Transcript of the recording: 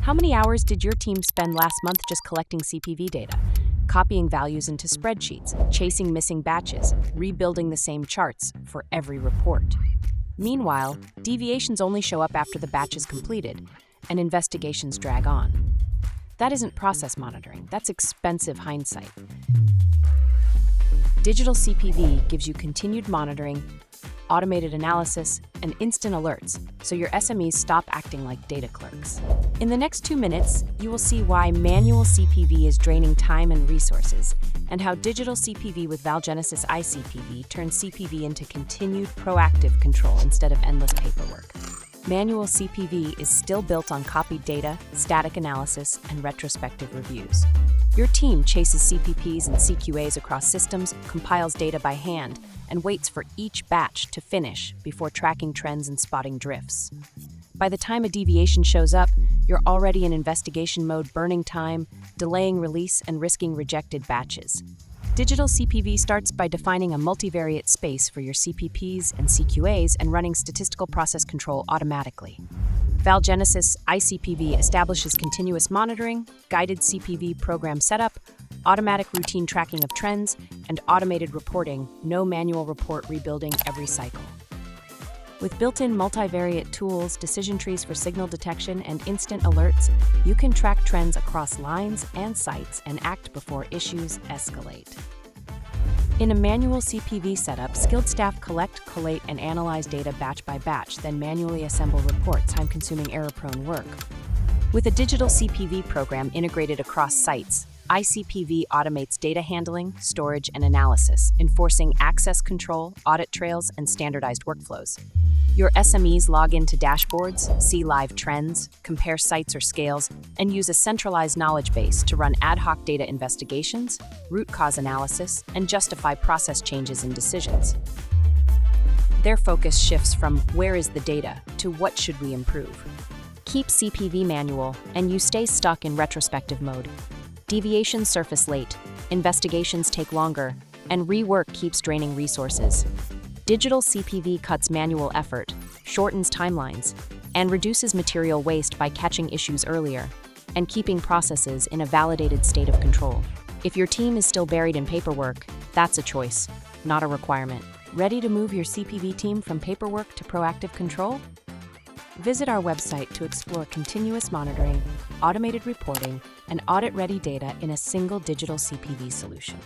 How many hours did your team spend last month just collecting CPV data, copying values into spreadsheets, chasing missing batches, rebuilding the same charts for every report? Meanwhile, deviations only show up after the batch is completed, and investigations drag on. That isn't process monitoring, that's expensive hindsight. Digital CPV gives you continued monitoring, automated analysis, and instant alerts, so your SMEs stop acting like data clerks. In the next 2 minutes, you will see why manual CPV is draining time and resources, and how digital CPV with Valgenesis iCPV turns CPV into continued proactive control instead of endless paperwork. Manual CPV is still built on copied data, static analysis, and retrospective reviews. Your team chases CPPs and CQAs across systems, compiles data by hand, and waits for each batch to finish before tracking trends and spotting drifts. By the time a deviation shows up, you're already in investigation mode, burning time, delaying release, and risking rejected batches. Digital CPV starts by defining a multivariate space for your CPPs and CQAs and running statistical process control automatically. Valgenesis iCPV establishes continuous monitoring, guided CPV program setup, automatic routine tracking of trends, and automated reporting, no manual report rebuilding every cycle. With built-in multivariate tools, decision trees for signal detection, and instant alerts, you can track trends across lines and sites and act before issues escalate. In a manual CPV setup, skilled staff collect, collate, and analyze data batch by batch, then manually assemble reports, time-consuming, error-prone work. With a digital CPV program integrated across sites, iCPV automates data handling, storage, and analysis, enforcing access control, audit trails, and standardized workflows. Your SMEs log into dashboards, see live trends, compare sites or scales, and use a centralized knowledge base to run ad hoc data investigations, root cause analysis, and justify process changes and decisions. Their focus shifts from where is the data to what should we improve. Keep CPV manual, and you stay stuck in retrospective mode. Deviations surface late, investigations take longer, and rework keeps draining resources. Digital CPV cuts manual effort, shortens timelines, and reduces material waste by catching issues earlier and keeping processes in a validated state of control. If your team is still buried in paperwork, that's a choice, not a requirement. Ready to move your CPV team from paperwork to proactive control? Visit our website to explore continuous monitoring, automated reporting, and audit-ready data in a single digital CPV solution.